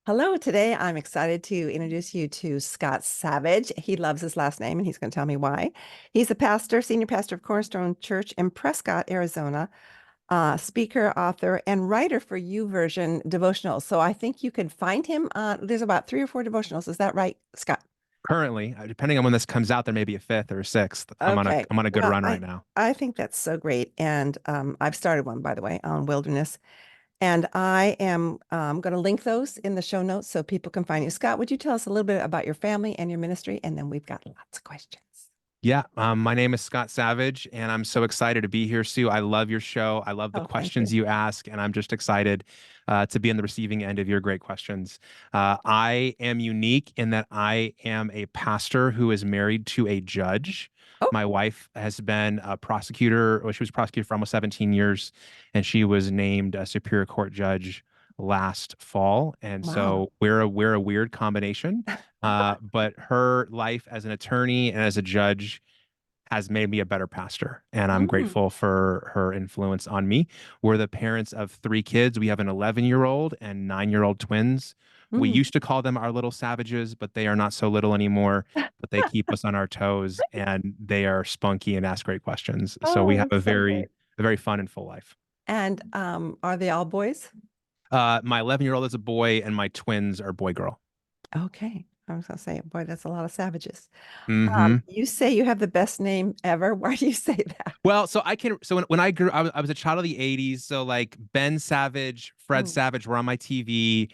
Hello, today I'm excited to introduce you to Scott Savage. He loves his last name and he's going to tell me why. He's a pastor, senior pastor of Cornerstone Church in Prescott, Arizona, speaker, author, and writer for YouVersion devotionals. So I think you can find him there's about 3 or 4 devotionals. Is that right, Scott? Currently, depending on when this comes out, there may be a fifth or a sixth. I'm on a Okay. I'm on a good Well, run right I now. I think that's so great. And I've started one, by the way, on wilderness. And I am going to link those in the show notes so people can find you. Scott, would you tell us a little bit about your family and your ministry? And then we've got lots of questions. Yeah, my name is Scott Savage, and I'm so excited to be here, Sue. I love your show. I love the Oh, thank you. questions you ask, and I'm just excited to be on the receiving end of your great questions. I am unique in that I am a pastor who is married to a judge. Oh, My wife has been a prosecutor, or she was prosecutor for almost 17 years, and she was named a Superior Court judge last fall. And wow. so we're a weird combination. But her life as an attorney and as a judge has made me a better pastor, and I'm Mm, grateful for her influence on me. We're the parents of 3 kids. We have an 11-year-old and 9-year-old twins. We mm. used to call them our little savages, but they are not so little anymore. But they keep us on our toes, and they are spunky and ask great questions. So we Oh, have that's so great. a very fun and full life. And are they all boys? My 11-year-old is a boy, and my twins are boy girl. Okay. I was going to say, boy, that's a lot of savages. Hmm. You say you have the best name ever. Why do you say that? Well, so when I grew, I was a child of the 80s. So like Ben Savage, Fred Mm. Savage were on my TV.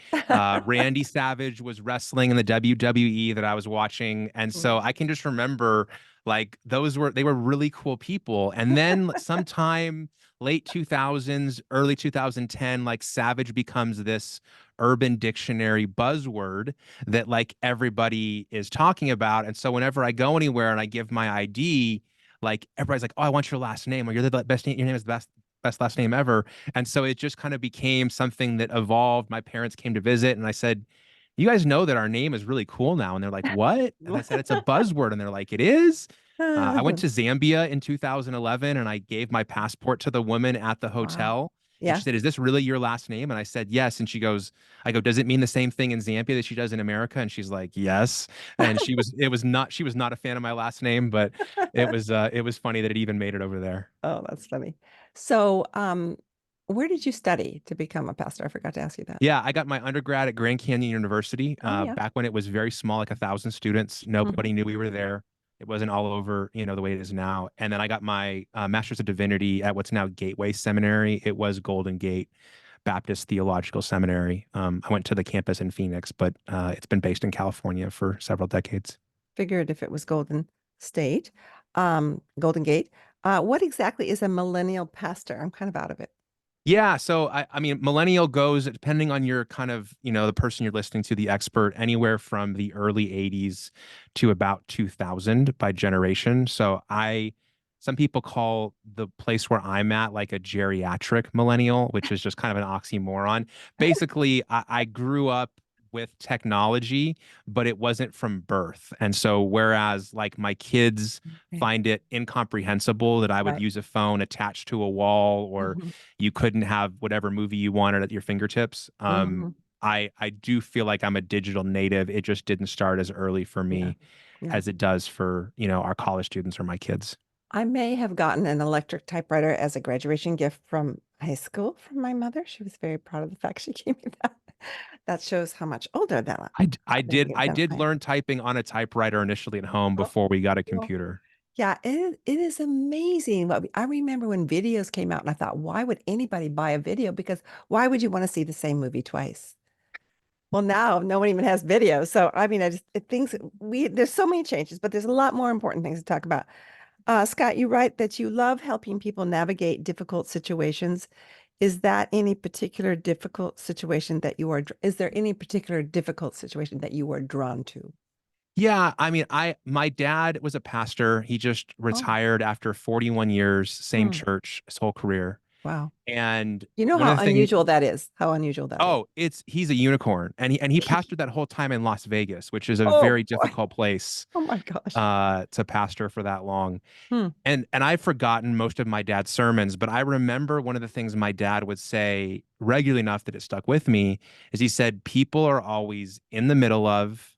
Randy Savage was wrestling in the WWE that I was watching. And so Mm. I can just remember like they were really cool people. And then sometime late 2000s, early 2010, like Savage becomes this urban dictionary buzzword that like everybody is talking about. And so whenever I go anywhere and I give my ID, like everybody's like, "Oh, I want your last name," or "You're the best name. Your name is the best last name ever." And so it just kind of became something that evolved. My parents came to visit, and I said, "You guys know that our name is really cool now?" And they're like, "What?" And I said, "It's a buzzword," and they're like, "It is." I went to Zambia in 2011, and I gave my passport to the woman at the Wow. hotel. And she Yeah. said, "Is this really your last name?" And I said, "Yes." And she goes, "I go, does it mean the same thing in Zambia that she does in America?" And she's like, "Yes." And she was not a fan of my last name, but it was funny that it even made it over there. Oh, that's funny. So, where did you study to become a pastor? I forgot to ask you that. Yeah, I got my undergrad at Grand Canyon University Oh, yeah. back when it was very small, like 1,000 students. Mhm. Nobody knew we were there. It wasn't all over, the way it is now. And then I got my Master's of Divinity at what's now Gateway Seminary. It was Golden Gate Baptist Theological Seminary. I went to the campus in Phoenix, but it's been based in California for several decades. Figured if it was Golden State, Golden Gate. What exactly is a millennial pastor? I'm kind of out of it. Yeah, so I mean, millennial goes depending on your kind of, the person you're listening to, the expert, anywhere from the early 80s to about 2000 by generation. Some people call the place where I'm at like a geriatric millennial, which is just kind of an oxymoron. Basically, I grew up with technology, but it wasn't from birth. And so, whereas like my kids Okay. find it incomprehensible that I would Right. use a phone attached to a wall or Hmm. you couldn't have whatever movie you wanted at your fingertips. Hmm. I do feel like I'm a digital native. It just didn't start as early for Yeah. me Yeah. as it does for, our college students or my kids. I may have gotten an electric typewriter as a graduation gift from high school from my mother. She was very proud of the fact she gave me that. That shows how much older I than did I am. learn typing on a typewriter initially at home Oh, before we got a cool. computer. Yeah, it is amazing. I remember when videos came out and I thought, why would anybody buy a video? Because why would you want to see the same movie twice? Well, now no one even has video. So I mean, things there's so many changes, but there's a lot more important things to talk about. Scott, you write that you love helping people navigate difficult situations. Is that any particular difficult situation that is there any particular difficult situation that you are drawn to? Yeah, I mean, my dad was a pastor. He just Oh, retired after 41 years, same mm, church his whole career. Wow. And You know one how of the things, unusual that is? How unusual that is. oh, he's a unicorn, and he pastored that whole time in Las Vegas, which is a Oh very boy. difficult place Oh my gosh. to pastor for that long. Hmm. And I've forgotten most of my dad's sermons, but I remember one of the things my dad would say regularly enough that it stuck with me is he said, people are always in the middle of,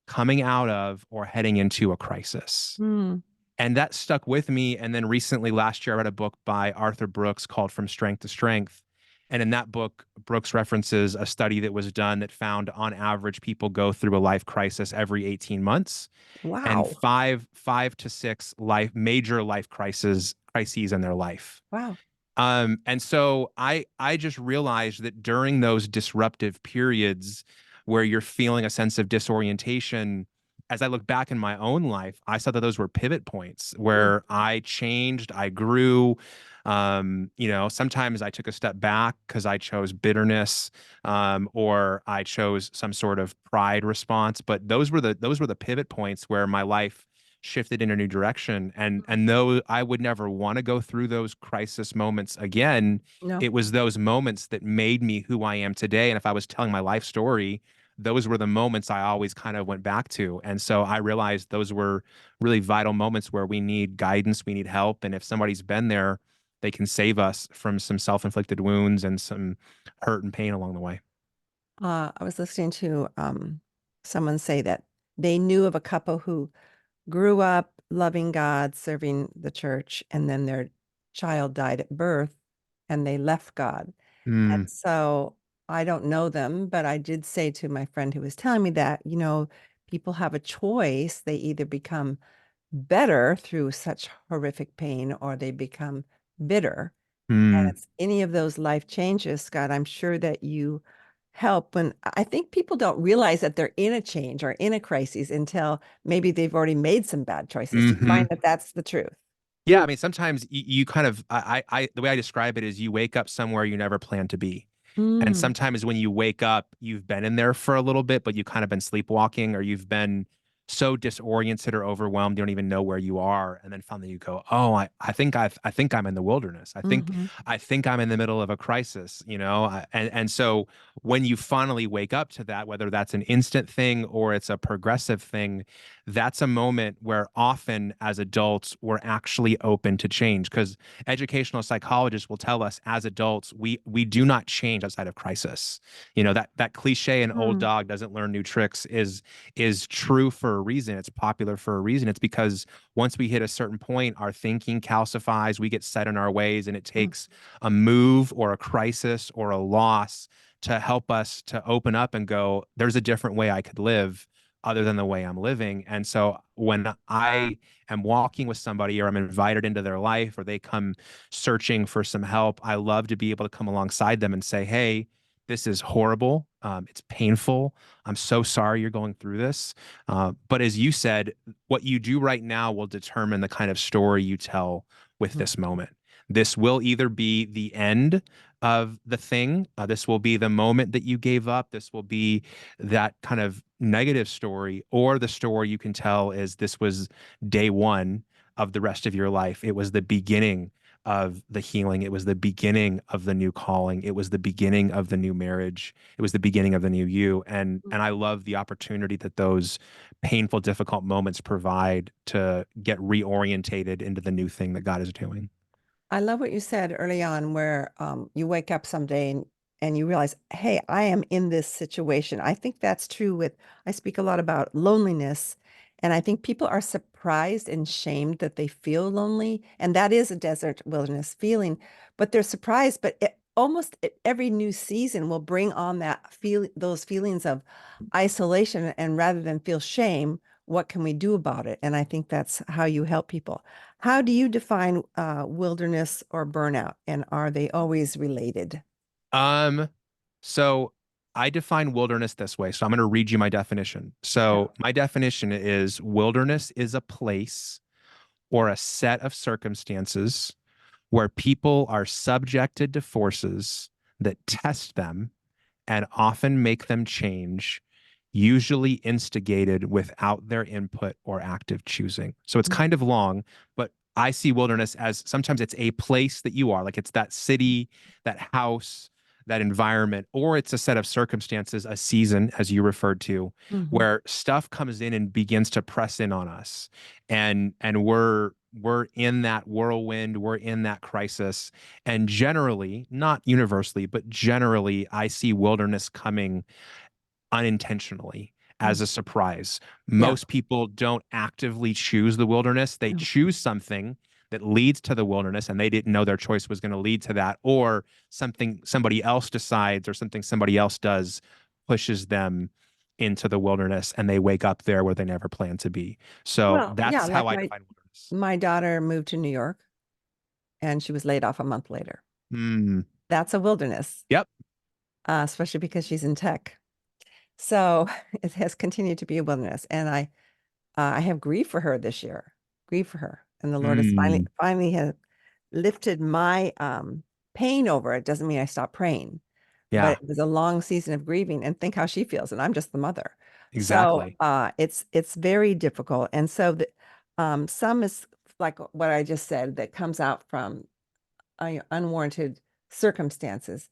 coming out of, or heading into a crisis. Hmm. And that stuck with me. And then recently, last year, I read a book by Arthur Brooks called From Strength to Strength. And in that book, Brooks references a study that was done that found on average people go through a life crisis every 18 months and Wow. five to six major life crises in their life. Wow. And so I just realized that during those disruptive periods where you're feeling a sense of disorientation, as I look back in my own life, I saw that those were pivot points Hmm. where I changed, I grew. Sometimes I took a step back because I chose bitterness, or I chose some sort of pride response. But those were the pivot points where my life shifted in a new direction. And though I would never want to go through those crisis moments again, No. it was those moments that made me who I am today. And if I was telling my life story, those were the moments I always kind of went back to. And so I realized those were really vital moments where we need guidance, we need help. And if somebody's been there, they can save us from some self-inflicted wounds and some hurt and pain along the way. I was listening to someone say that they knew of a couple who grew up loving God, serving the church, and then their child died at birth and they left God. And Mm, so I don't know them, but I did say to my friend who was telling me that, people have a choice. They either become better through such horrific pain or they become bitter. And mm, it's any of those life changes, Scott. I'm sure that you help when I think people don't realize that they're in a change or in a crisis until maybe they've already made some bad choices. Do you hmm. find that that's the truth? Yeah, I mean, sometimes you kind of, the way I describe it is you wake up somewhere you never planned to be. And Mm, sometimes when you wake up, you've been in there for a little bit, but you've kind of been sleepwalking or you've been so disoriented or overwhelmed, you don't even know where you are. And then finally you go, oh, I think I'm in the wilderness. I think, hmm I think I'm in the middle of a crisis, and so when you finally wake up to that, whether that's an instant thing or it's a progressive thing, that's a moment where often as adults, we're actually open to change because educational psychologists will tell us as adults we do not change outside of crisis. That cliche, an old Mm, dog doesn't learn new tricks, is true for a reason. It's popular for a reason. It's because once we hit a certain point, our thinking calcifies, we get set in our ways, and it mm, takes a move or a crisis or a loss to help us to open up and go, there's a different way I could live other than the way I'm living. And so when I am walking with somebody or I'm invited into their life or they come searching for some help, I love to be able to come alongside them and say, hey, this is horrible. It's painful. I'm so sorry you're going through this. But as you said, what you do right now will determine the kind of story you tell with mm, this moment. This will either be the end of the thing. This will be the moment that you gave up. This will be that kind of negative story, or the story you can tell is this was day one of the rest of your life. It was the beginning of the healing. It was the beginning of the new calling. It was the beginning of the new marriage. It was the beginning of the new you. And mm. and I love the opportunity that those painful, difficult moments provide to get reorientated into the new thing that God is doing. I love what you said early on, where you wake up someday and you realize, hey, I am in this situation. I think that's true I speak a lot about loneliness, and I think people are surprised and shamed that they feel lonely. And that is a desert wilderness feeling, but they're surprised. But almost every new season will bring on those feelings of isolation. And rather than feel shame, what can we do about it? And I think that's how you help people. How do you define wilderness or burnout? And are they always related? Um, so I define wilderness this way. So I'm going to read you my definition. Yeah. So my definition is wilderness is a place or a set of circumstances where people are subjected to forces that test them and often make them change, usually instigated without their input or active choosing. So it's kind Mhm. of long, but I see wilderness as sometimes it's a place that you are, like it's that city, that house, that environment, or it's a set of circumstances, a season, as you referred to, Hmm. where stuff comes in and begins to press in on us, and we're in that whirlwind, we're in that crisis, and generally, not universally, but generally, I see wilderness coming unintentionally as a surprise. Yeah. Most people don't actively choose the wilderness. They No. choose something that leads to the wilderness and they didn't know their choice was going to lead to that, or something somebody else decides or something somebody else does pushes them into the wilderness and they wake up there where they never planned to be. So Well, yeah, that's like how I define wilderness. my daughter moved to New York and she was laid off a month later. Hmm. That's a wilderness, Yep. especially because she's in tech. So it has continued to be a wilderness. And I have grief for her this year, grief for her. And the Lord has Hmm. finally has lifted my pain over it. Doesn't mean I stopped praying, but Yeah, it was a long season of grieving. And think how she feels. And I'm just the mother. So exactly. it's very difficult. And so some is like what I just said that comes out from unwarranted circumstances.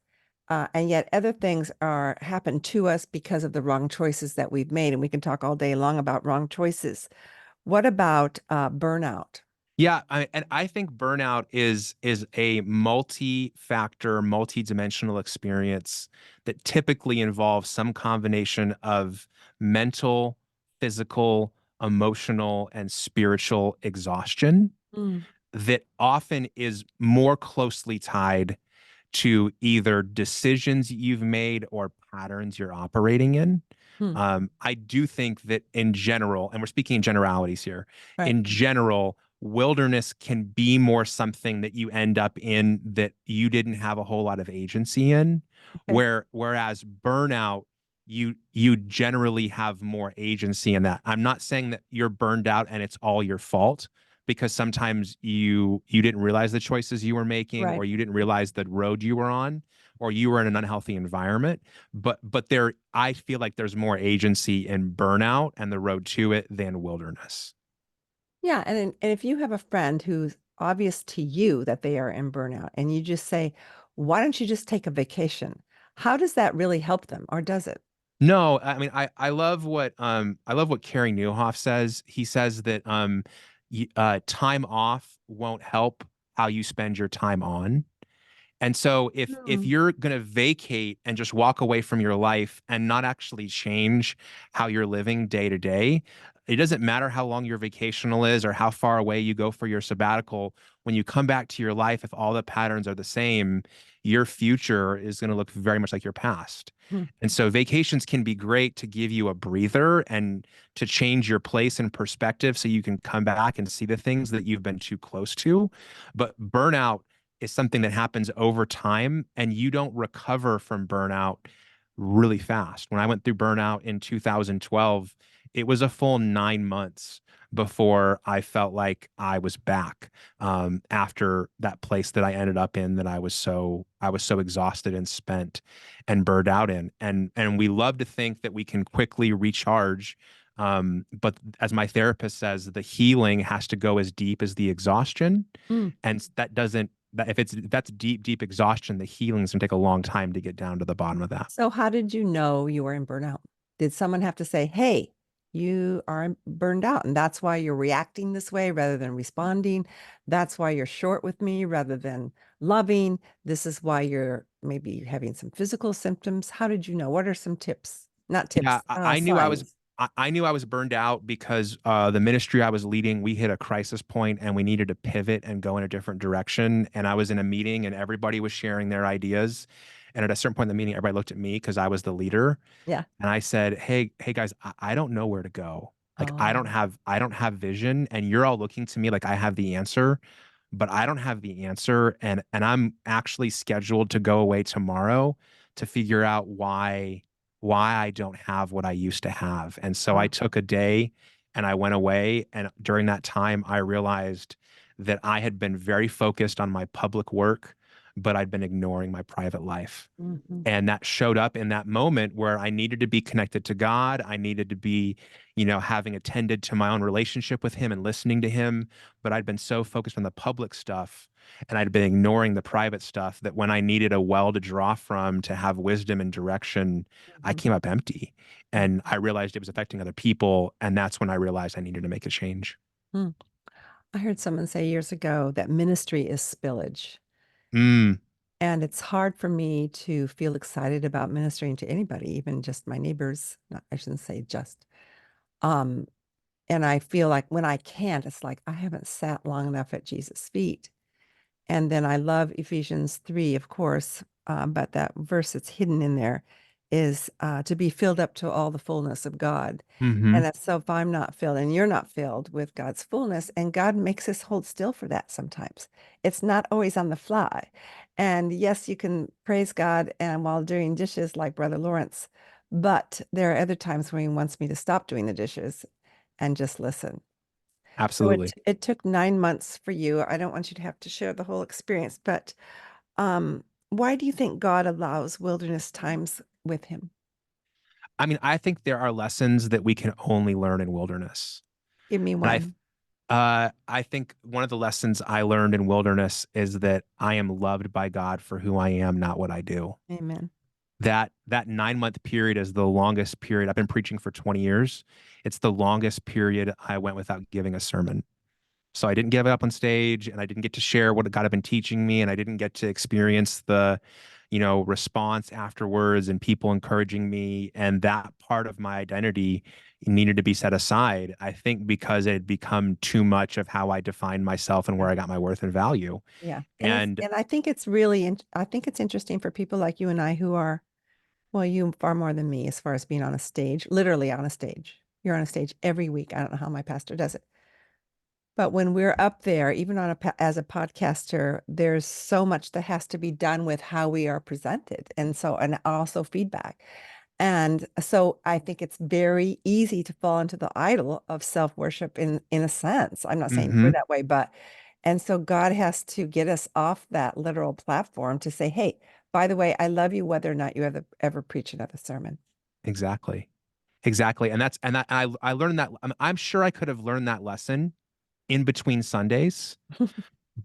And yet other things are happen to us because of the wrong choices that we've made. And we can talk all day long about wrong choices. What about burnout? Yeah, and I think burnout is a multi-factor, multi-dimensional experience that typically involves some combination of mental, physical, emotional, and spiritual exhaustion Mm, that often is more closely tied to either decisions you've made or patterns you're operating in. hmm, I do think that in general, and we're speaking in generalities here, right. in general, wilderness can be more something that you end up in that you didn't have a whole lot of agency in, Okay. whereas burnout, you generally have more agency in that. I'm not saying that you're burned out and it's all your fault, because sometimes you didn't realize the choices you were making, Right. or you didn't realize the road you were on, or you were in an unhealthy environment. But there, I feel like there's more agency in burnout and the road to it than wilderness. Yeah. And if you have a friend who's obvious to you that they are in burnout and you just say, why don't you just take a vacation? How does that really help them, or does it? No, I mean I love what Carey Nieuwhof says. He says that time off won't help how you spend your time on. And so if Hmm. you're going to vacate and just walk away from your life and not actually change how you're living day to day, it doesn't matter how long your vacational is or how far away you go for your sabbatical. When you come back to your life, if all the patterns are the same, your future is going to look very much like your past. Hmm. And so vacations can be great to give you a breather and to change your place and perspective so you can come back and see the things that you've been too close to. But burnout is something that happens over time and you don't recover from burnout really fast. When I went through burnout in 2012, it was a full 9 months before I felt like I was back, after that place that I ended up in that I was so exhausted and spent and burned out in. And we love to think that we can quickly recharge. But as my therapist says, the healing has to go as deep as the exhaustion. Hmm. And that doesn't that if that's deep, deep exhaustion, the healing's gonna take a long time to get down to the bottom of that. So how did you know you were in burnout? Did someone have to say, hey, you are burned out, and that's why you're reacting this way rather than responding? That's why you're short with me rather than loving. This is why you're maybe having some physical symptoms. How did you know? What are some tips? Not Yeah, tips, signs. I knew I was burned out because the ministry I was leading, we hit a crisis point and we needed to pivot and go in a different direction. And I was in a meeting and everybody was sharing their ideas. And at a certain point in the meeting, everybody looked at me because I was the leader. Yeah. And I said, hey guys, I don't know where to go. Like Oh. I don't have vision, and you're all looking to me like I have the answer, but I don't have the answer. And I'm actually scheduled to go away tomorrow to figure out why I don't have what I used to have. And so I Oh. took a day and I went away. And during that time, I realized that I had been very focused on my public work, but I'd been ignoring my private life. Mhm. And that showed up in that moment where I needed to be connected to God. I needed to be, having attended to my own relationship with him and listening to him. But I'd been so focused on the public stuff and I'd been ignoring the private stuff that when I needed a well to draw from to have wisdom and direction, I Mhm. came up empty. Mhm. And I realized it was affecting other people. And that's when I realized I needed to make a change. Mm. I heard someone say years ago that ministry is spillage. Mm, And it's hard for me to feel excited about ministering to anybody, even just my neighbors. Not, I shouldn't say just. Um, and I feel like when I can't, it's like I haven't sat long enough at Jesus' feet. And then I love Ephesians 3, of course, but that verse that's hidden in there is to be filled up to all the fullness of God. hmm And so if I'm not filled and you're not filled with God's fullness, and God makes us hold still for that sometimes. It's not always on the fly. And yes, you can praise God and while doing dishes like Brother Lawrence, but there are other times when he wants me to stop doing the dishes and just listen. So absolutely. it took 9 months for you. I don't want you to have to share the whole experience, but why do you think God allows wilderness times with him? I mean, I think there are lessons that we can only learn in wilderness. Give me And one. I think one of the lessons I learned in wilderness is that I am loved by God for who I am, not what I do. Amen. That 9 month period is the longest period. I've been preaching for 20 years. It's the longest period I went without giving a sermon. So I didn't give it up on stage and I didn't get to share what God had been teaching me and I didn't get to experience the, response afterwards and people encouraging me. And that part of my identity needed to be set aside, I think, because it had become too much of how I defined myself and Yeah. where I got my worth and value. Yeah. And And I think it's really I think it's interesting for people like you and I who are, well, you far more than me as far as being on a stage, literally on a stage. You're on a stage every week. I don't know how my pastor does it. But when we're up there, even on as a podcaster, there's so much that has to be done with how we are presented. And also feedback. And so I think it's very easy to fall into the idol of self-worship in a sense. I'm not saying we're mhm, that way, but and so God has to get us off that literal platform to say, hey, by the way, I love you whether or not you ever preach another sermon. exactly. Exactly. And I learned that. I'm sure I could have learned that lesson in between Sundays,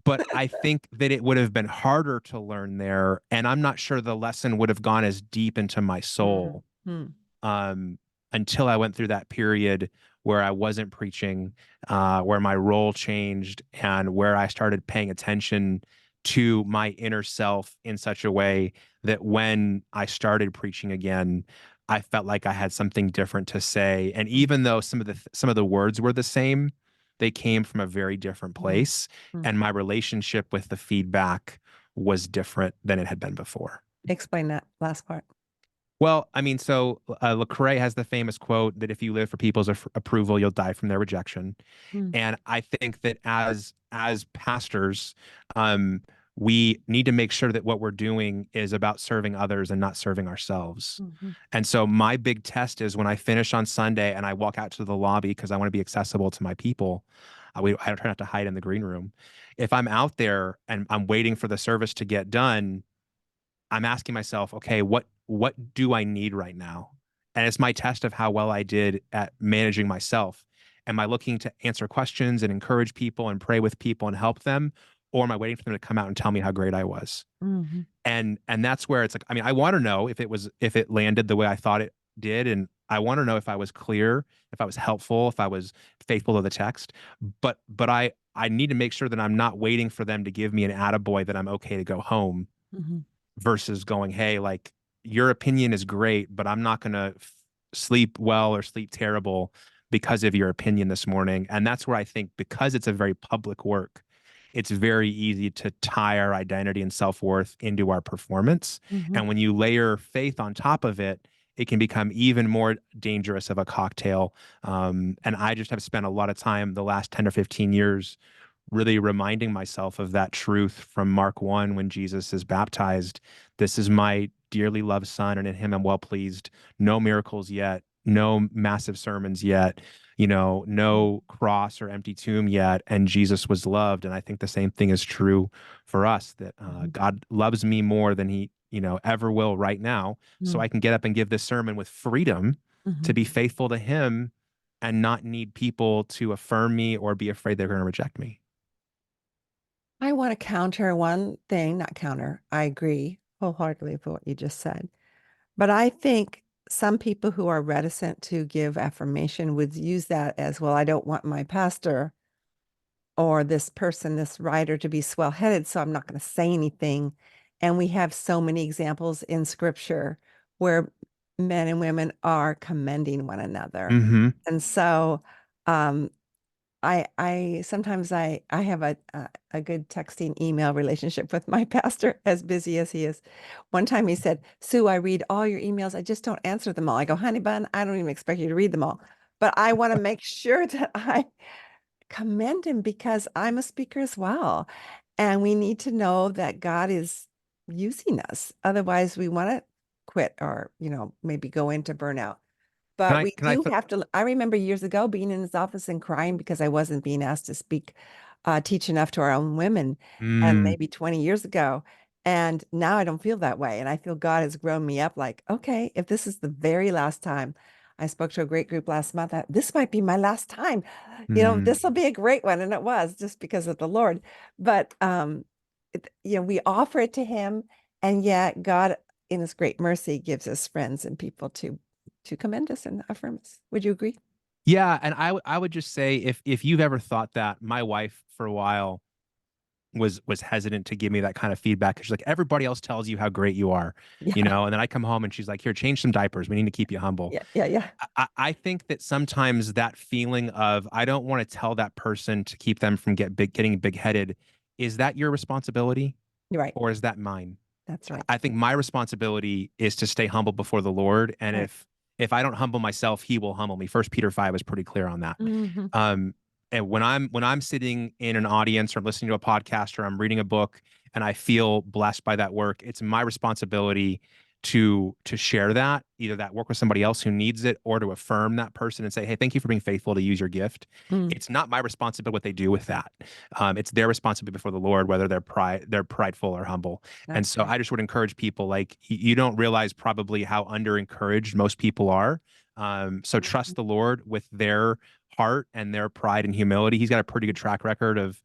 but I think that it would have been harder to learn there. And I'm not sure the lesson would have gone as deep into my soul Mhm. um, until I went through that period where I wasn't preaching, where my role changed, and where I started paying attention to my inner self in such a way that when I started preaching again, I felt like I had something different to say. And even though some of the words were the same, they came from a very different Mhm. place, Mhm. and my relationship with the feedback was different than it had been before. Explain that last part. Well, I mean, so Lecrae has the famous quote that if you live for people's approval, you'll die from their rejection. Mm. And I think that as pastors, um, we need to make sure that what we're doing is about serving others and not serving ourselves. Mhm. And so my big test is when I finish on Sunday and I walk out to the lobby because I want to be accessible to my people. I try not to hide in the green room. If I'm out there and I'm waiting for the service to get done, I'm asking myself, okay, what do I need right now? And it's my test of how well I did at managing myself. Am I looking to answer questions and encourage people and pray with people and help them? Or am I waiting for them to come out and tell me how great I was? Mhm. And that's where it's like, I mean, I want to know if it landed the way I thought it did. And I want to know if I was clear, if I was helpful, if I was faithful to the text. But I need to make sure that I'm not waiting for them to give me an attaboy that I'm okay to go home Mhm. versus going, hey, like your opinion is great, but I'm not going to sleep well or sleep terrible because of your opinion this morning. And that's where I think because it's a very public work, it's very easy to tie our identity and self worth into our performance. Mhm. And when you layer faith on top of it, it can become even more dangerous of a cocktail. And I just have spent a lot of time the last 10 or 15 years really reminding myself of that truth from Mark 1 when Jesus is baptized. This is my dearly loved son, and in him I'm well pleased. No miracles yet, no massive sermons yet, no cross or empty tomb yet, and Jesus was loved. And I think the same thing is true for us, that Mhm. God loves me more than he, ever will right now. So Mm. I can get up and give this sermon with freedom to Mhm. be faithful to him and not need people to affirm me or be afraid they're going to reject me. I want to counter one thing, not counter. I agree wholeheartedly with what you just said. But I think some people who are reticent to give affirmation would use that as, well, I don't want my pastor or this person, this writer to be swell-headed, so I'm not going to say anything. And we have so many examples in scripture where men and women are commending one another. Mm-hmm. And so um, I sometimes I have a good texting email relationship with my pastor, as busy as he is. One time he said, "Sue, I read all your emails. I just don't answer them all." I go, "Honey bun, I don't even expect you to read them all, but I want to make sure that I commend him because I'm a speaker as well. And we need to know that God is using us. Otherwise, we want to quit or, maybe go into burnout. Can But I, we can I, do th have to. I remember years ago being in his office and crying because I wasn't being asked to speak, teach enough to our own women, and mm, maybe 20 years ago. And now I don't feel that way. And I feel God has grown me up like, okay, if this is the very last time, I spoke to a great group last month, this might be my last time. mm. This will be a great one. And it was just because of the Lord. But, we offer it to him. And yet God, in his great mercy, gives us friends and people to commend us and affirm us. Would you agree? Yeah, and I would just say, if you've ever thought that, my wife for a while was hesitant to give me that kind of feedback. She's like, everybody else tells you how great you are, Yeah, and then I come home and she's like, here, change some diapers. We need to keep you humble. yeah, yeah, yeah. I think that sometimes that feeling of, I don't want to tell that person to keep them from getting big headed, is that your responsibility You're right. or is that mine? That's right. I think my responsibility is to stay humble before the Lord. And Right. if I don't humble myself, he will humble me. First Peter 5 is pretty clear on that. Hmm. Um, and when I'm sitting in an audience or I'm listening to a podcast or I'm reading a book and I feel blessed by that work, it's my responsibility to share that, either that work with somebody else who needs it or to affirm that person and say, hey, thank you for being faithful to use your gift. Mm, It's not my responsibility what they do with that. It's their responsibility before the Lord, whether they're prideful or humble. And that's so right. I just would encourage people, like, you don't realize probably how under encouraged most people are. So trust the Lord with their heart and their pride and humility. He's got a pretty good track record of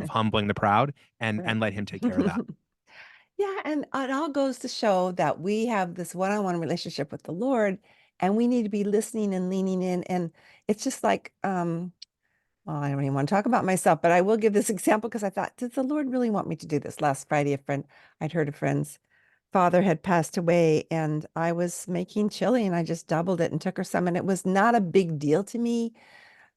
humbling the proud, and Right. and let him take care of that. Yeah, and it all goes to show that we have this one-on-one relationship with the Lord, and we need to be listening and leaning in. And it's just like, well, I don't even want to talk about myself, but I will give this example because I thought, did the Lord really want me to do this? Last Friday, I'd heard a friend's father had passed away, and I was making chili, and I just doubled it and took her some, and it was not a big deal to me.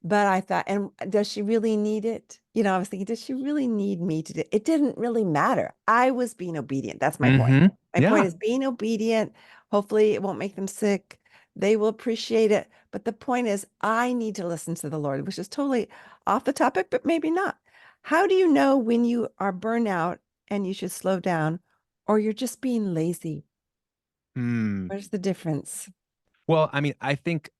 But I thought, and does she really need it? I was thinking, does she really need me to do it? It didn't really matter. I was being obedient. That's my point. Mm-hmm. My point Yeah. is being obedient. Hopefully, it won't make them sick. They will appreciate it. But the point is, I need to listen to the Lord, which is totally off the topic, but maybe not. How do you know when you are burnt out and you should slow down, or you're just being lazy? Hmm. Where's the difference? Well, I mean, I think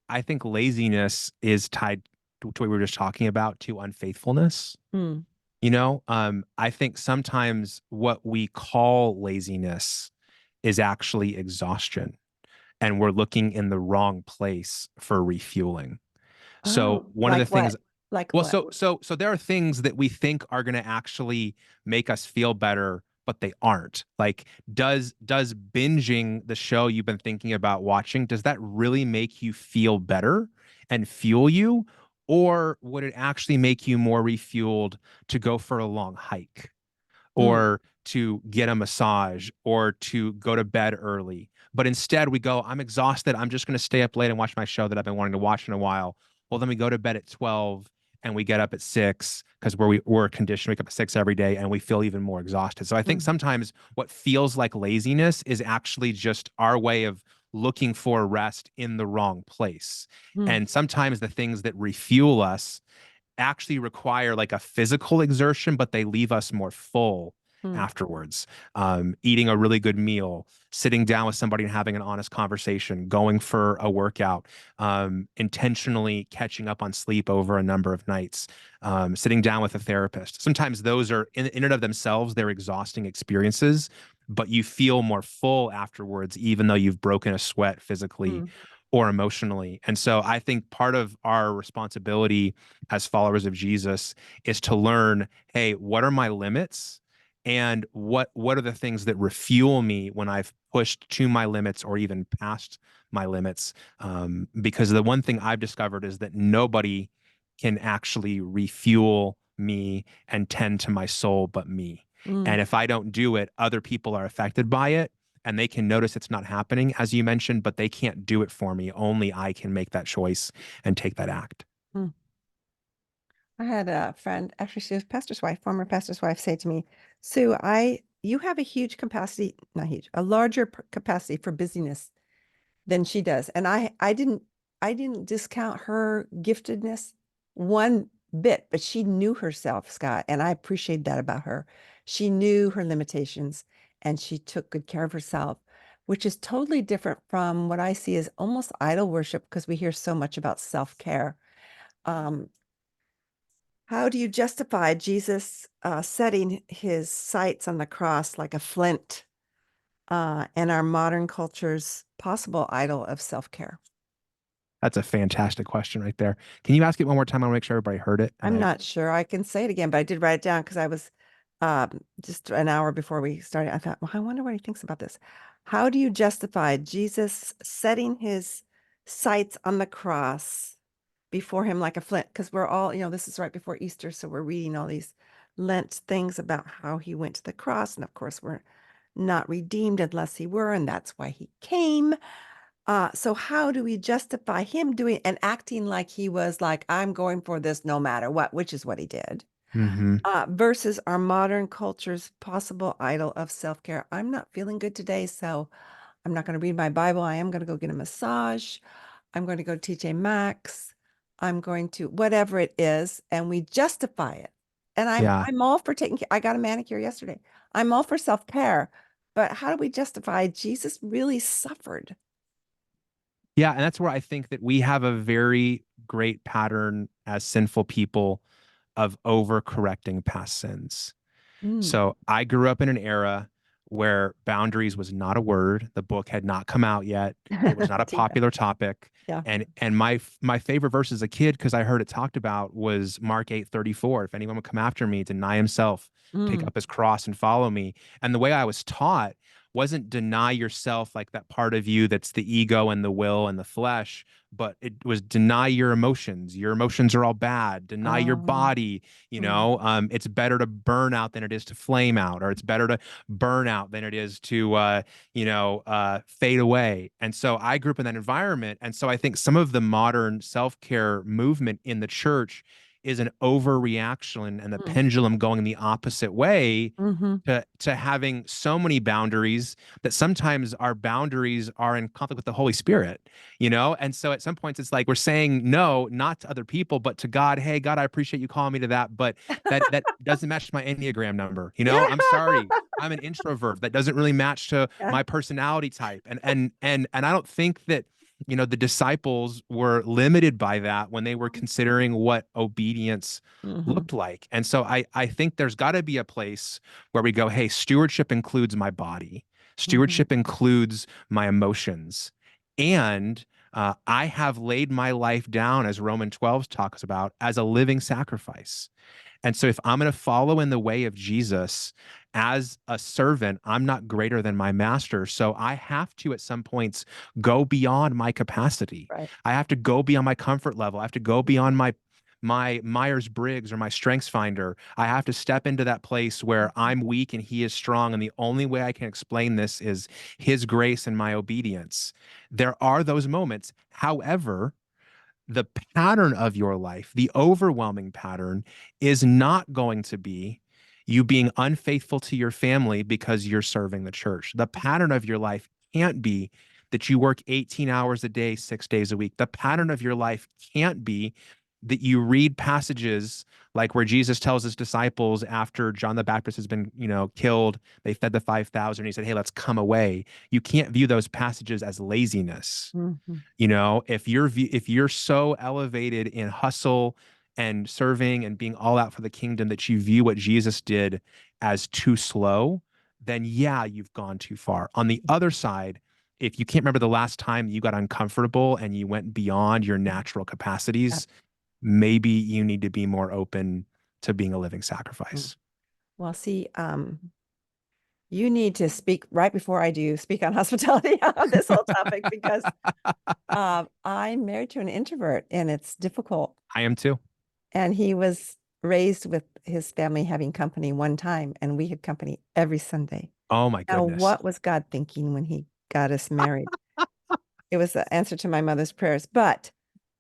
laziness is tied to what we were just talking about, to unfaithfulness. Hmm. I think sometimes what we call laziness is actually exhaustion, and we're looking in the wrong place for refueling. So Oh, one of the like what? things, Like well, what? so there are things that we think are going to actually make us feel better, but they aren't. Like, does binging the show you've been thinking about watching, does that really make you feel better and fuel you? Or would it actually make you more refueled to go for a long hike, Hmm. or to get a massage, or to go to bed early? But instead we go, I'm exhausted, I'm just going to stay up late and watch my show that I've been wanting to watch in a while. Well, then we go to bed at 12 and we get up at 6 because we're conditioned to wake up at 6 every day, and we feel even more exhausted. So I think Hmm. sometimes what feels like laziness is actually just our way of looking for rest in the wrong place. Hmm. And sometimes the things that refuel us actually require like a physical exertion, but they leave us more full. Mm, afterwards, eating a really good meal, sitting down with somebody and having an honest conversation, going for a workout, intentionally catching up on sleep over a number of nights, sitting down with a therapist. Sometimes those are in and of themselves, they're exhausting experiences, but you feel more full afterwards, even though you've broken a sweat physically mm, or emotionally. And so I think part of our responsibility as followers of Jesus is to learn, hey, what are my limits? And what are the things that refuel me when I've pushed to my limits or even past my limits? Because the one thing I've discovered is that nobody can actually refuel me and tend to my soul but me. mm, And if I don't do it, other people are affected by it and they can notice it's not happening, as you mentioned, but they can't do it for me. Only I can make that choice and take that act. mm. I had a friend, actually, she was pastor's wife, former pastor's wife, say to me, Sue, you have a huge capacity, not huge, a larger capacity for busyness than she does. And I didn't discount her giftedness one bit, but she knew herself, Scott, and I appreciate that about her. She knew her limitations and she took good care of herself, which is totally different from what I see as almost idol worship because we hear so much about self-care. Um, how do you justify Jesus setting his sights on the cross like a flint and our modern culture's possible idol of self-care? That's a fantastic question right there. Can you ask it one more time? I want to make sure everybody heard it. And I'm I, not sure I can say it again, but I did write it down because I was just an hour before we started. I thought, well, I wonder what he thinks about this. How do you justify Jesus setting his sights on the cross before him like a flint? Because we're all, this is right before Easter, so we're reading all these Lent things about how he went to the cross. And of course, we're not redeemed unless he were, and that's why he came. So how do we justify him doing and acting like he was like, I'm going for this no matter what, which is what he did, mm-hmm. versus our modern culture's possible idol of self-care. I'm not feeling good today, so I'm not going to read my Bible. I am going to go get a massage. I'm going to go to TJ Maxx. I'm going to whatever it is, and we justify it. And Yeah. I'm all for taking care. I got a manicure yesterday. I'm all for self-care, but how do we justify Jesus really suffered? Yeah. And that's where I think that we have a very great pattern as sinful people of overcorrecting past sins. Mm. So I grew up in an era where boundaries was not a word. The book had not come out yet. It was not a Tea bag. popular topic. Yeah. And my favorite verse as a kid, because I heard it talked about, was Mark 8:34. If anyone would come after me, deny himself, take Mm. up his cross and follow me. And the way I was taught wasn't deny yourself, like that part of you that's the ego and the will and the flesh, but it was deny your emotions. Your emotions are all bad. Deny your Um, body. mm, It's better to burn out than it is to flame out, or it's better to burn out than it is to fade away. And so I grew up in that environment. And so I think some of the modern self-care movement in the church is an overreaction and the mm, pendulum going the opposite way mhm, to having so many boundaries that sometimes our boundaries are in conflict with the Holy Spirit. And so at some points it's like we're saying no, not to other people, but to God. Hey, God, I appreciate you calling me to that, but that doesn't match my Enneagram number. Yeah. I'm sorry. I'm an introvert. That doesn't really match to Yeah. my personality type. And I don't think that the disciples were limited by that when they were considering what obedience Mhm, looked like. And so I think there's got to be a place where we go, hey, stewardship includes my body, mhm, stewardship includes my emotions. And I have laid my life down, as Roman 12 talks about, as a living sacrifice. And so if I'm going to follow in the way of Jesus as a servant, I'm not greater than my master. So I have to, at some points, go beyond my capacity. right. I have to go beyond my comfort level. I have to go beyond my Myers-Briggs or my Strengths Finder. I have to step into that place where Mhm, I'm weak and he is strong. And the only way I can explain this is his grace and my obedience. There are those moments. However, the pattern of your life, the overwhelming pattern, is not going to be you being unfaithful to your family because you're serving the church. The pattern of your life can't be that you work 18 hours a day, 6 days a week. The pattern of your life can't be that you read passages like where Jesus tells his disciples after John the Baptist has been, killed, they fed the 5,000. He said, "Hey, let's come away." You can't view those passages as laziness. Mhm. If you're so elevated in hustle and serving and being all out for the kingdom that you view what Jesus did as too slow, then yeah, you've gone too far. On the other side, if you can't remember the last time you got uncomfortable and you went beyond your natural Yep. capacities, maybe you need to be more open to being a living Mm. sacrifice. Well, see, you need to speak right before I do speak on hospitality on this whole topic because I'm married to an introvert and it's difficult. I am too. And he was raised with his family having company one time, and we had company every Sunday. Oh my Now, goodness. what was God thinking when he got us married? It was the answer to my mother's prayers. But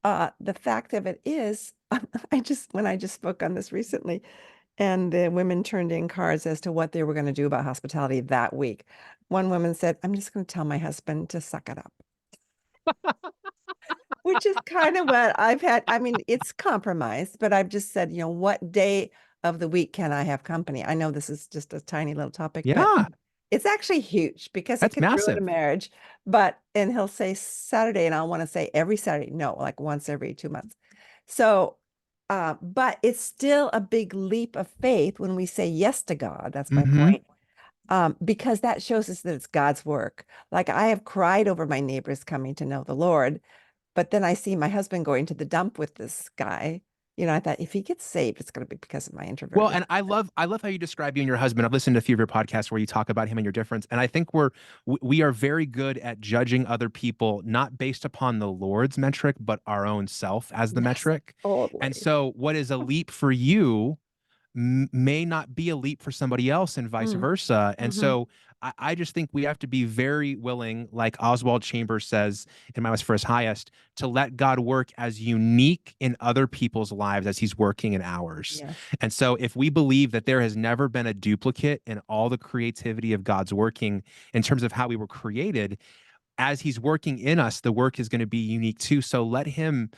the fact of it is, when I just spoke on this recently, and the women turned in cards as to what they were going to do about hospitality that week. One woman said, "I'm just going to tell my husband to suck it up." Which is kind of what I've had. I mean, it's compromised, but I've just said, what day of the week can I have company? I know this is just a tiny little topic, but Yeah, it's actually huge because it that's could ruin a massive. marriage. And he'll say Saturday, and I'll want to say every Saturday. No, like once every 2 months. So, but it's still a big leap of faith when we say yes to God. That's my Hmm. point. Because that shows us that it's God's work. Like I have cried over my neighbors coming to know the Lord, but then I see my husband going to the dump with this guy. I thought if he gets saved, it's going to be because of my Well, introverted. and I love how you describe you and your husband. I've listened to a few of your podcasts where you talk about him and your difference. And I think we are very good at judging other people, not based upon the Lord's metric, but our own self as the Yes, metric. And totally. so what is a leap for you may not be a leap for somebody else and vice Mm, versa. And hmm. so I just think we have to be very willing, like Oswald Chambers says in My West for His Highest, to let God work as unique in other people's lives as he's working in ours. Yes. And so if we believe that there has never been a duplicate in all the creativity of God's working in terms of how we were created, as he's working in us, the work is going to be unique too. So let him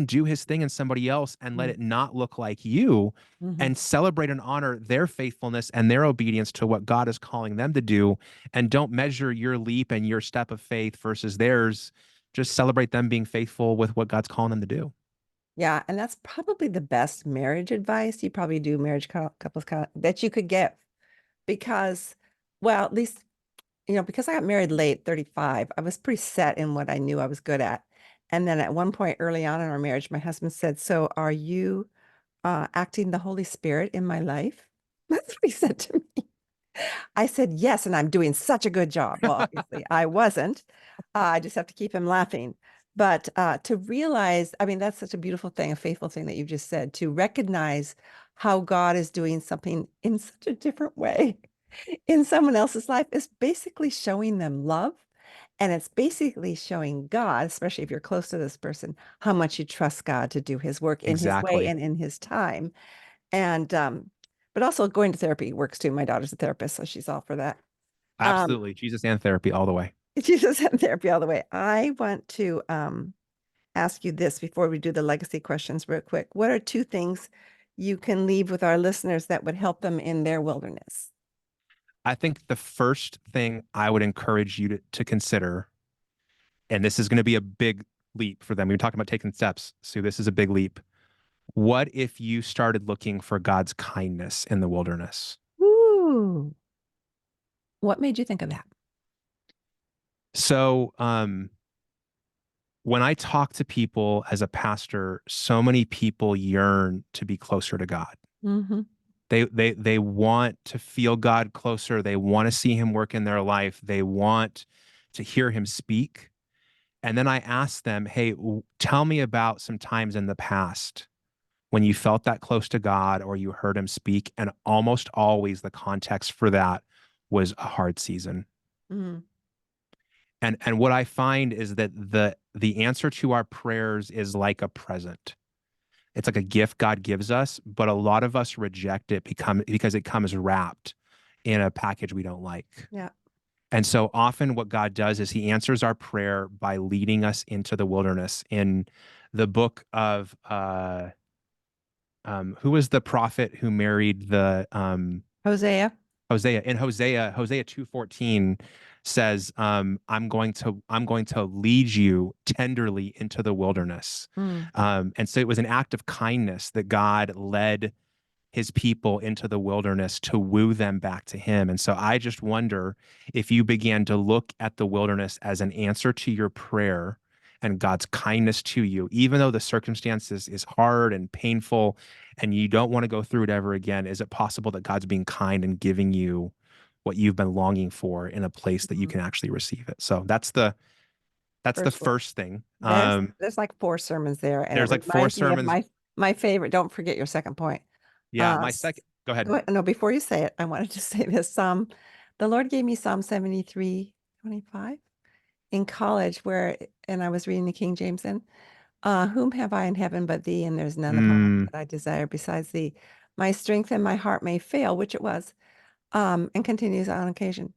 do his thing in somebody else and let it not look like you, Mm-hmm. and celebrate and honor their faithfulness and their obedience to what God is calling them to do. And don't measure your leap and your step of faith versus theirs. Just celebrate them being faithful with what God's calling them to do. Yeah, and that's probably the best marriage advice you probably do marriage couples that you could give because, well, at least because I got married late, 35, I was pretty set in what I knew I was good at. And then at one point early on in our marriage, my husband said, "So are you acting the Holy Spirit in my life?" That's what he said to me. I said, "Yes, and I'm doing such a good job." Well, obviously, I wasn't. I just have to keep him laughing. But to realize, I mean, that's such a beautiful thing, a faithful thing that you just said, to recognize how God is doing something in such a different way in someone else's life is basically showing them love. And it's basically showing God, especially if you're close to this person, how much you trust God to do his work in his way Exactly. and in his time. And but also going to therapy works too. My daughter's a therapist, so she's all for that. Um, Absolutely. Jesus and therapy all the way. Jesus and therapy all the way. I want to ask you this before we do the legacy questions real quick. What are two things you can leave with our listeners that would help them in their wilderness? I think the first thing I would encourage you to consider, and this is going to be a big leap for them. We were talking about taking steps. So this is a big leap. What if you started looking for God's kindness in the wilderness? Ooh, what made you think of that? So, when I talk to people as a pastor, so many people yearn to be closer to God. Hmm. They want to feel God closer. They want to see him work in their life. They want to hear him speak. And then I ask them, "Hey, tell me about some times in the past when you felt that close to God or you heard him speak." And almost always the context for that was a hard season. Mm, And what I find is that the answer to our prayers is like a present. It's like a gift God gives us, but a lot of us reject it because it comes wrapped in a package we don't like. yeah. And so often what God does is he answers our prayer by leading us into the wilderness. In the book of who was the prophet who married the Hosea. Hosea? In Hosea 2:14 says, I'm going to lead you tenderly into the wilderness. Mm. And so it was an act of kindness that God led his people into the wilderness to woo them back to him. And so I just wonder if you began to look at the wilderness as an answer to your prayer and God's kindness to you, even though the circumstances is hard and painful and you don't want to go through it ever again, is it possible that God's being kind and giving you what you've been longing for in a place that you Mhm. can actually receive it? So that's the First one. first thing. There's like four sermons there, and it There's like four reminds me of sermons. my favorite. Don't forget your second point. Yeah, Uh, my s- second, go ahead. Go ahead. No, before you say it, I wanted to say this. The Lord gave me Psalm 73:25 in college, and I was reading the King James then. Whom have I in heaven but thee? And there's none upon earth Mm, that I desire besides thee. My strength and my heart may fail, which it was, and continues on occasion.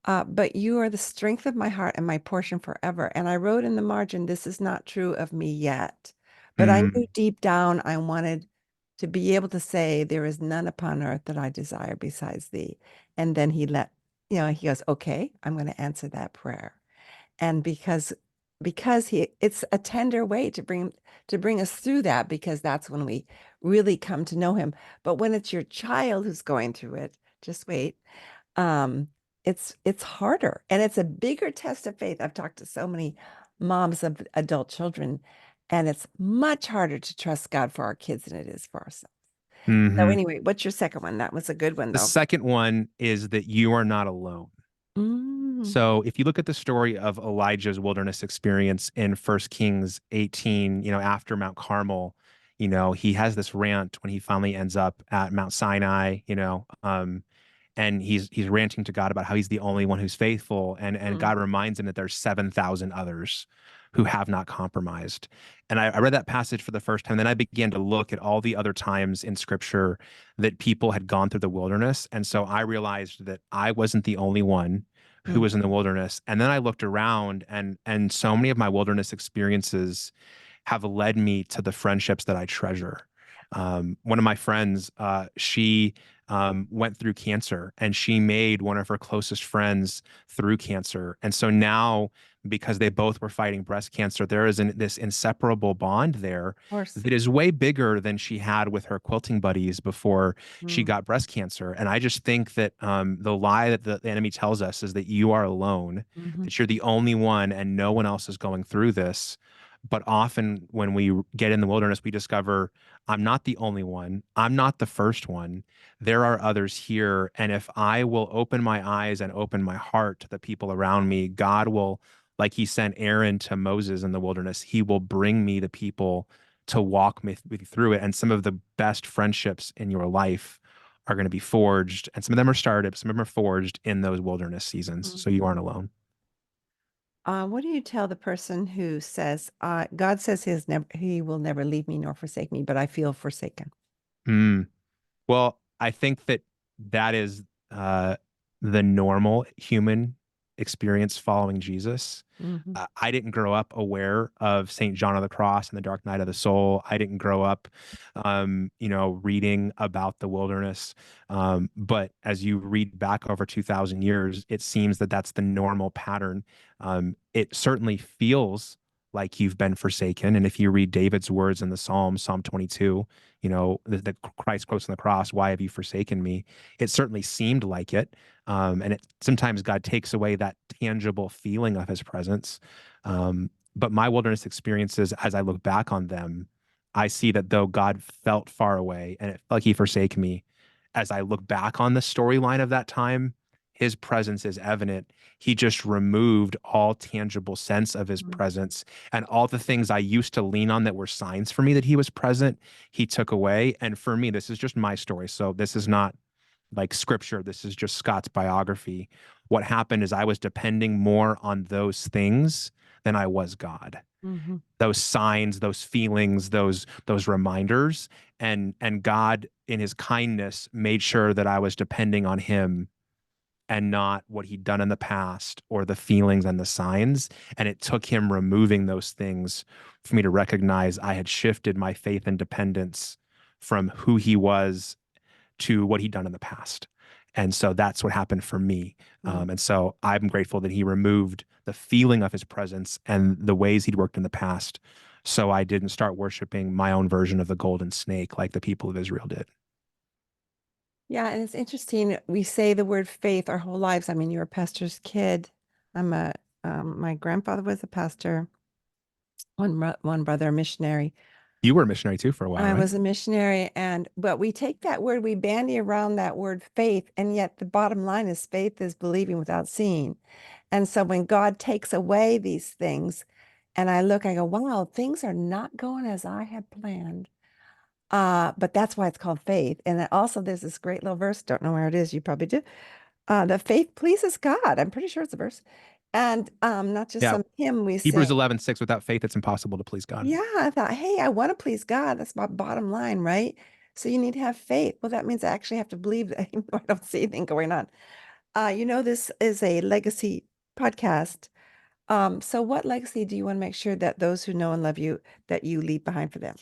But you are the strength of my heart and my portion forever. And I wrote in the margin, this is not true of me yet. But I knew mm, deep down I wanted to be able to say, there is none upon earth that I desire besides thee. And then he goes, okay, I'm going to answer that prayer. And because it's a tender way to bring us through that, because that's when we really come to know him. But when it's your child who's going through it, just wait. um, it's harder and it's a bigger test of faith. I've talked to so many moms of adult children, and it's much harder to trust God for our kids than it is for ourselves. So mhm. anyway, what's your second one? That was a good one The though. second one is that you are not alone. Mm, So if you look at the story of Elijah's wilderness experience in First Kings 18, after Mount Carmel, he has this rant when he finally ends up at Mount Sinai, and he's ranting to God about how he's the only one who's faithful, and mm, God reminds him that there's 7,000 others who have not compromised. And I read that passage for the first time. Then I began to look at all the other times in Scripture that people had gone through the wilderness, and so I realized that I wasn't the only one who mm, was in the wilderness. And then I looked around, and so many of my wilderness experiences have led me to the friendships that I treasure. One of my friends, she went through cancer, and she made one of her closest friends through cancer. And so now, because they both were fighting breast cancer, there is this inseparable bond there of course. that is way bigger than she had with her quilting buddies before she Mm, got breast cancer. And I just think that the lie that the enemy tells us is that you are alone, mhm, that you're the only one, and no one else is going through this. But often when we get in the wilderness, we discover I'm not the only one. I'm not the first one. There are others here. And if I will open my eyes and open my heart to the people around me, God will, like he sent Aaron to Moses in the wilderness, he will bring me the people to walk me through it. And some of the best friendships in your life are going to be forged. And some of them are started, some of them are forged in those wilderness seasons. So mhm. you aren't alone. What do you tell the person who says, God says he will never leave me nor forsake me, but I feel forsaken? Mm. Well, I think that that is uh, the normal human experience following Jesus. Hmm. I didn't grow up aware of St. John of the Cross and the Dark Night of the Soul. I didn't grow up, reading about the wilderness. But as you read back over 2,000 years, it seems that that's the normal pattern. It certainly feels like you've been forsaken. And if you read David's words in the Psalms, Psalm 22, the Christ quotes on the cross, why have you forsaken me? It certainly seemed like it. And sometimes God takes away that tangible feeling of his presence. But my wilderness experiences, as I look back on them, I see that though God felt far away and it felt like he forsake me, as I look back on the storyline of that time, his presence is evident. He just removed all tangible sense of his presence, and all the things I used to lean on that were signs for me that he was present, he took away. And for me, this is just my story. So this is not like scripture. This is just Scott's biography. What happened is I was depending more on those things than I was God. Hmm. Those signs, those feelings, those reminders, and God in his kindness made sure that I was depending on him and not what he'd done in the past or the feelings and the signs. And it took him removing those things for me to recognize I had shifted my faith and dependence from who he was to what he'd done in the past. And so that's what happened for me. Mm. And so I'm grateful that he removed the feeling of his presence and the ways he'd worked in the past. So I didn't start worshiping my own version of the golden snake like the people of Israel did. Yeah, and it's interesting. We say the word faith our whole lives. I mean, you're a pastor's kid. I'm a my grandfather was a pastor, one brother a missionary. You were a missionary too for a while, I right? was a missionary, and but we take that word, we bandy around that word faith, and yet the bottom line is faith is believing without seeing. And so when God takes away these things, and I look, I go, wow, things are not going as I had planned. But that's why it's called faith. And then also there's this great little verse, don't know where it is, you probably do. That faith pleases God. I'm pretty sure it's a verse. And not just Yeah. some hymn we Hebrews sing. 11:6, without faith, it's impossible to please God. Yeah, I thought, hey, I want to please God. That's my bottom line, right? So you need to have faith. Well, that means I actually have to believe that even though I don't see anything going on. This is a legacy podcast. So what legacy do you want to make sure that those who know and love you, that you leave behind for them?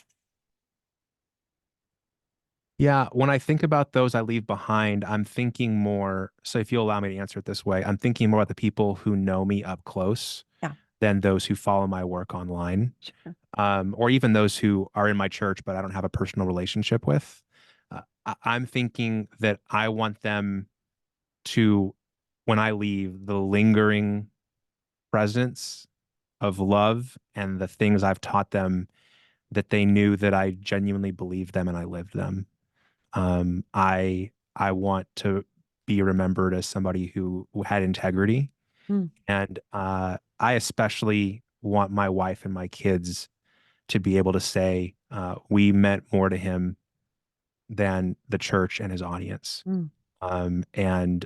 Yeah, when I think about those I leave behind, I'm thinking more. So, if you'll allow me to answer it this way, I'm thinking more about the people who know me up close Yeah, than those who follow my work online, sure. or even those who are in my church, but I don't have a personal relationship with. I'm thinking that I want them to, when I leave, the lingering presence of love and the things I've taught them, that they knew that I genuinely believed them and I lived them. I want to be remembered as somebody who had integrity, Mm, and I especially want my wife and my kids to be able to say we meant more to him than the church and his audience. mm, And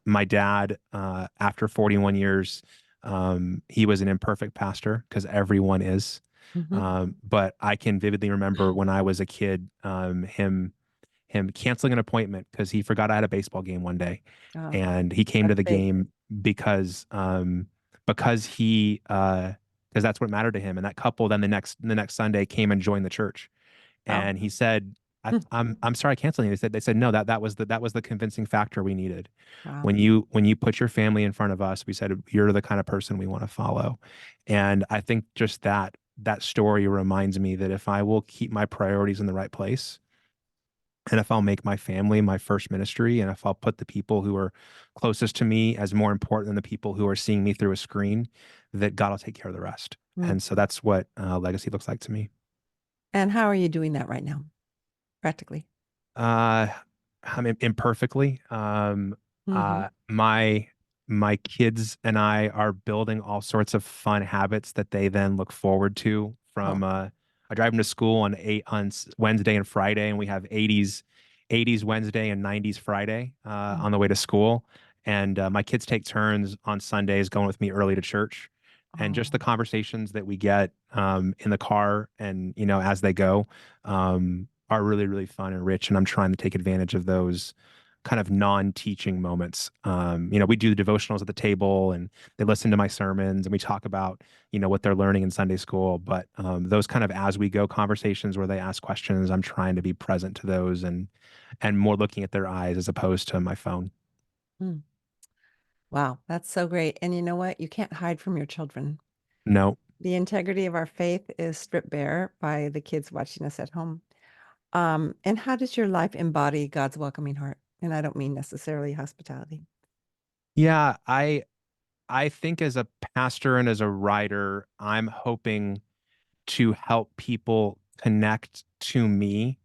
my dad, after 41 years, he was an imperfect pastor because everyone is. mhm. But I can vividly remember when I was a kid, him canceling an appointment because he forgot I had a baseball game one day, Oh, and he came to that's the faith. game because he because that's what mattered to him. And that couple then the next Sunday came and joined the church, Oh, and he said, I'm sorry I canceled you. They said no, that was the convincing factor we needed. wow. When you put your family in front of us, we said you're the kind of person we want to follow. And I think just that story reminds me that if I will keep my priorities in the right place, and if I'll make my family my first ministry, and if I'll put the people who are closest to me as more important than the people who are seeing me through a screen, that God will take care of the rest. Mm. And so that's what legacy looks like to me. And how are you doing that right now, practically? Uh, I mean, imperfectly. Hmm. My kids and I are building all sorts of fun habits that they then look forward to. Oh, I drive them to school on Wednesday and Friday, and we have 80s Wednesday and 90s Friday mm. on the way to school. And my kids take turns on Sundays going with me early to church. And just the Oh. conversations that we get in the car and as they go, are really, really fun and rich. And I'm trying to take advantage of those kind of non-teaching moments. We do the devotionals at the table, and they listen to my sermons, and we talk about, what they're learning in Sunday school. But those kind of as we go conversations where they ask questions, I'm trying to be present to those, and more looking at their eyes as opposed to my phone. Mm. Wow, that's so great. And you know what? You can't hide from your children. No. The integrity of our faith is stripped bare by the kids watching us at home. And how does your life embody God's welcoming heart? And I don't mean necessarily hospitality. Yeah, I think as a pastor and as a writer, I'm hoping to help people connect to me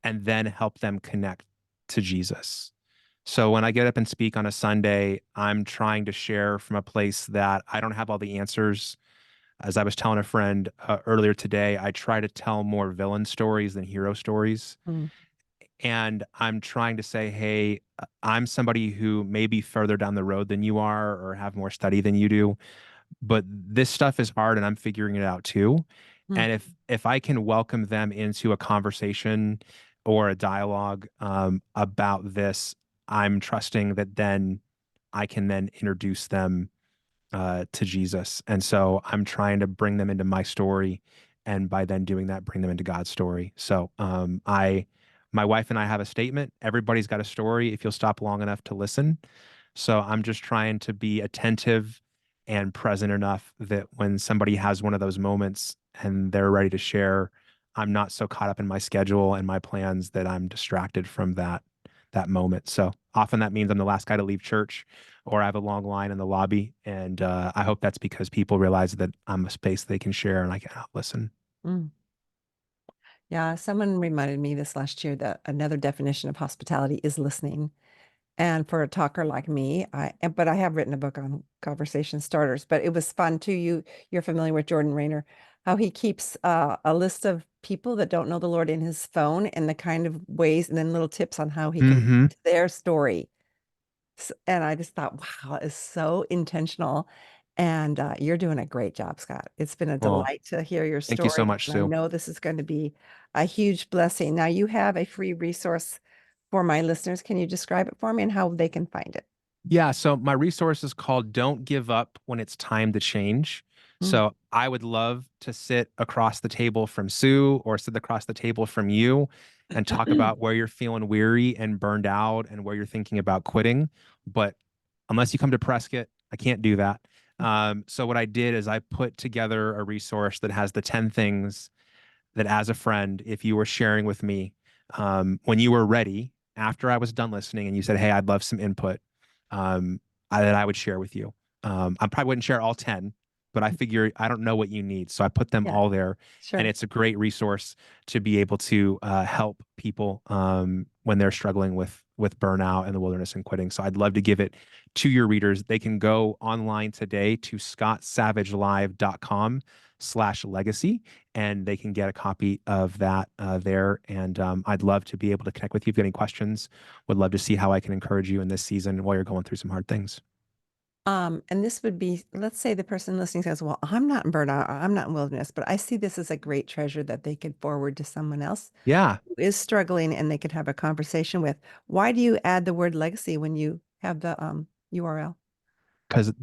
and then help them connect to Jesus. So when I get up and speak on a Sunday, I'm trying to share from a place that I don't have all the answers. As I was telling a friend earlier today, I try to tell more villain stories than hero stories. Mm, And I'm trying to say, hey, I'm somebody who may be further down the road than you are or have more study than you do, but this stuff is hard and I'm figuring it out too. mm, And if I can welcome them into a conversation or a dialogue about this, I'm trusting that then I can then introduce them to Jesus. And so I'm trying to bring them into my story, and by then doing that, bring them into God's story. So my wife and I have a statement. Everybody's got a story if you'll stop long enough to listen. So I'm just trying to be attentive and present enough that when somebody has one of those moments and they're ready to share, I'm not so caught up in my schedule and my plans that I'm distracted from that moment. So often that means I'm the last guy to leave church, or I have a long line in the lobby. And I hope that's because people realize that I'm a space they can share and I can listen. Mm. Yeah, someone reminded me this last year that another definition of hospitality is listening. And for a talker like me, but I have written a book on conversation starters, but it was fun too. You're familiar with Jordan Rayner, how he keeps a list of people that don't know the Lord in his phone and the kind of ways and then little tips on how he can Mm-hmm. relate to their story. And I just thought, wow, it's so intentional. And you're doing a great job, Scott. It's been a Well, delight to hear your thank you so story. much, And I Sue. know this is going to be a huge blessing. Now, you have a free resource for my listeners. Can you describe it for me and how they can find it? Yeah, so my resource is called Don't Give Up When It's Time to Change. Mm. So I would love to sit across the table from Sue or sit across the table from you and talk about where you're feeling weary and burned out and where you're thinking about quitting. But unless you come to Prescott, I can't do that. So what I did is I put together a resource that has the 10 things that as a friend, if you were sharing with me, when you were ready, after I was done listening and you said, "Hey, I'd love some input," that I would share with you. I probably wouldn't share all 10, but I figure I don't know what you need. So I put them Yeah, all there. And sure. it's a great resource to be able to help people when they're struggling with burnout in the wilderness and quitting. So I'd love to give it to your readers. They can go online today to scottsavagelive.com/legacy, and they can get a copy of that there. And I'd love to be able to connect with you if you have any questions. Would love to see how I can encourage you in this season while you're going through some hard things. And this would be, let's say the person listening says, well, I'm not in burnout, I'm not in wilderness, but I see this as a great treasure that they could forward to someone else Yeah, who is struggling and they could have a conversation with. Why do you add the word legacy when you have the URL? because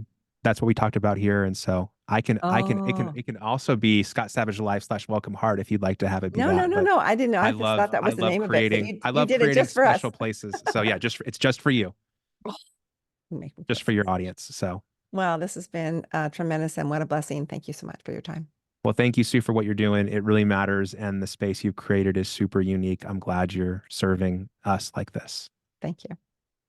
that's what we talked about here. And so Oh, it can also be Scott Savage Live /Welcome Heart if you'n't like to have it be no, no, that. no, But no. I didn't know. I just thought that I was the love name of it. So creating, I you love did it creating just for special us. places. So yeah, it's just for you, You make me feel just for so your special. audience. So Well, this has been tremendous and what a blessing. Thank you so much for your time. well, thank you, Sue, for what you're doing. It really matters. And the space you've created is super unique. I'm glad you're serving us like this. Thank you.